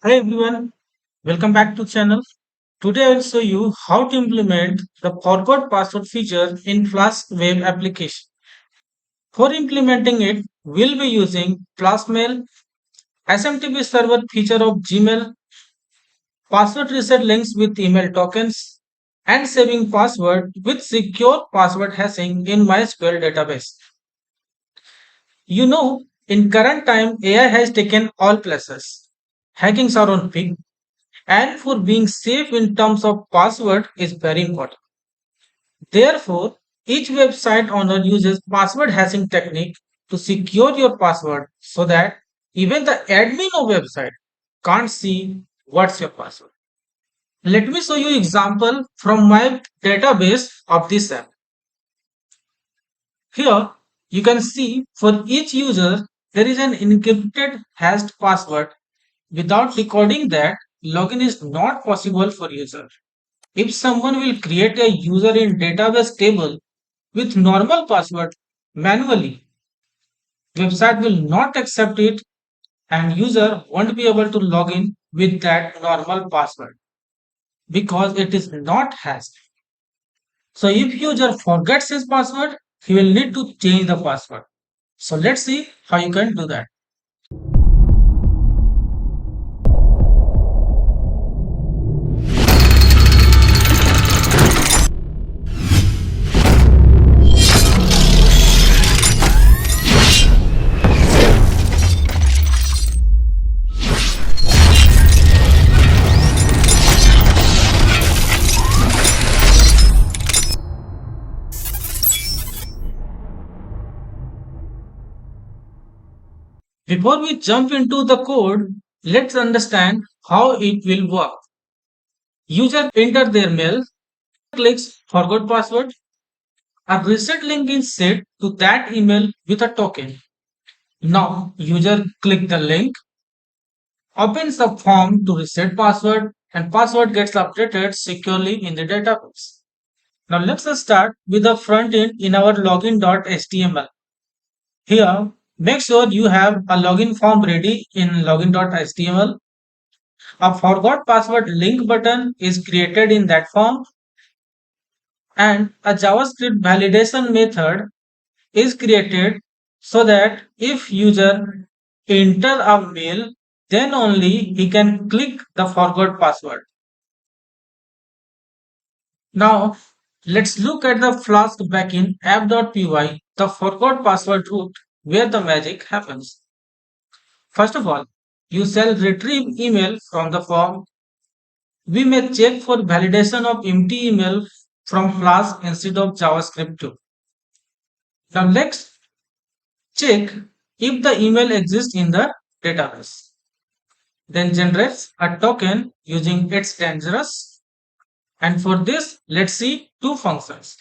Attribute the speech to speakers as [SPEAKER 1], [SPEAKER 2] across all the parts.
[SPEAKER 1] Hi everyone, welcome back to channel. Today I will show you how to implement the forgot password feature in Flask web application. For implementing it, we'll be using Flaskmail, SMTP server feature of Gmail, password reset links with email tokens, and saving password with secure password hashing in MySQL database. In current time, AI has taken all places. Hackings are on peak and for being safe in terms of password is very important. Therefore, each website owner uses password hashing technique to secure your password so that even the admin of website can't see what's your password. Let me show you example from my database of this app. Here you can see for each user there is an encrypted hashed password. Without recording that, login is not possible for user. If someone will create a user in database table with normal password manually, website will not accept it and user won't be able to log in with that normal password because it is not hashed. So if user forgets his password, he will need to change the password. So let's see how you can do that. Before we jump into the code, let's understand how it will work. User enter their mail, clicks forgot password. A reset link is set to that email with a token. Now, user click the link, opens the form to reset password, and password gets updated securely in the database. Now, let's start with the front end in our login.html. Here, make sure you have a login form ready in login.html. A forgot password link button is created in that form, and a JavaScript validation method is created so that if user enter a mail, then only he can click the forgot password. Now let's look at the Flask backend app.py, the forgot password route where the magic happens. First of all, you shall retrieve email from the form. We may check for validation of empty email from Flask instead of JavaScript too. Now let's check if the email exists in the database. Then generates a token using its dangerous. And for this, let's see two functions.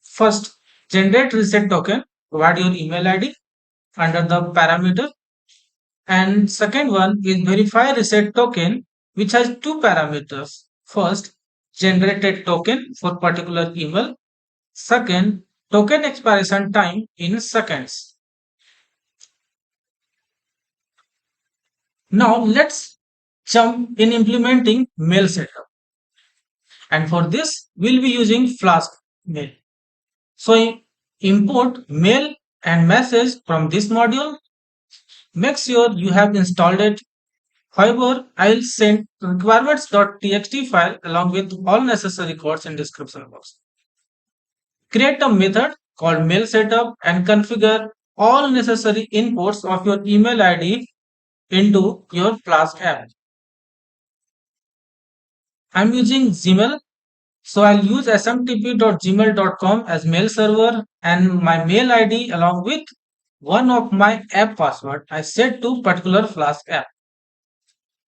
[SPEAKER 1] First, generate reset token, provide your email ID under the parameter. And second one is verify reset token, which has two parameters. First, generated token for particular email. Second, token expiration time in seconds. Now let's jump in implementing mail setup. And for this, we'll be using Flask mail. So import mail and message from this module. Make sure you have installed it. However, I'll send requirements.txt file along with all necessary codes in description box. Create a method called mail setup and configure all necessary inputs of your email ID into your Flask app. I'm using Gmail. So I'll use smtp.gmail.com as mail server and my mail ID along with one of my app password I set to particular Flask app.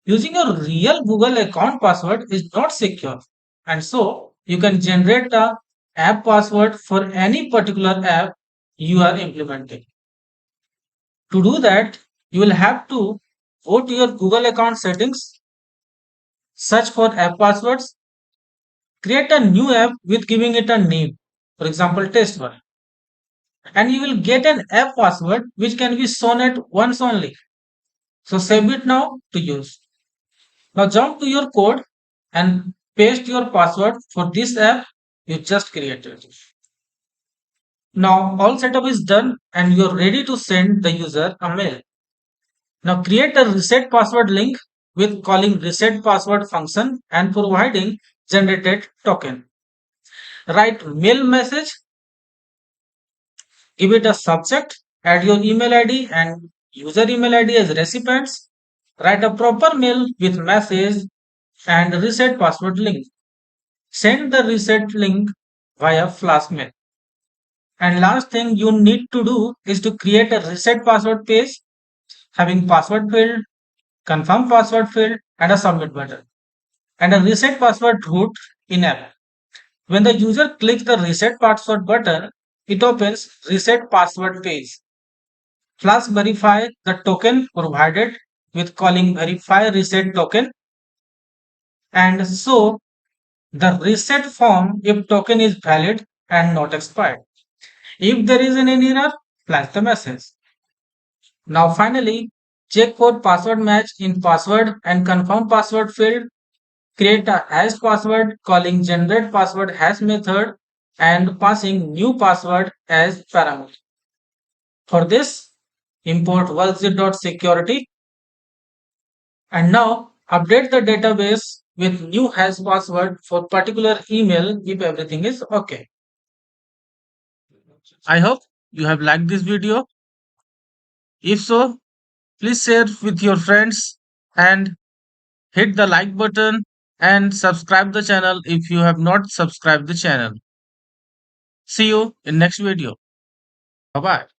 [SPEAKER 1] Using a real Google account password is not secure, and so you can generate a app password for any particular app you are implementing. To do that, you will have to go to your Google account settings, search for app passwords, create a new app with giving it a name, for example, test one, and you will get an app password which can be shown at once only. So save it now to use. Now jump to your code and paste your password for this app you just created. Now all setup is done and you're ready to send the user a mail. Now create a reset password link with calling reset password function and providing generated token. Write mail message, give it a subject, add your email ID and user email ID as recipients. Write a proper mail with message and reset password link. Send the reset link via flash mail. And last thing you need to do is to create a reset password page having password field, confirm password field, and a submit button, and a reset password root in app. When the user clicks the reset password button, it opens reset password page. Flask verify the token provided with calling verify reset token and show the reset form if token is valid and not expired. If there is an error, flash the message. Now finally, check for password match in password and confirm password field. Create a hash password calling generate password hash method and passing new password as parameter. For this, import security and now update the database with new hash password for particular email if everything is okay. I hope you have liked this video. If so, please share with your friends and hit the like button and subscribe the channel if you have not subscribed the channel. See you in next video. Bye bye.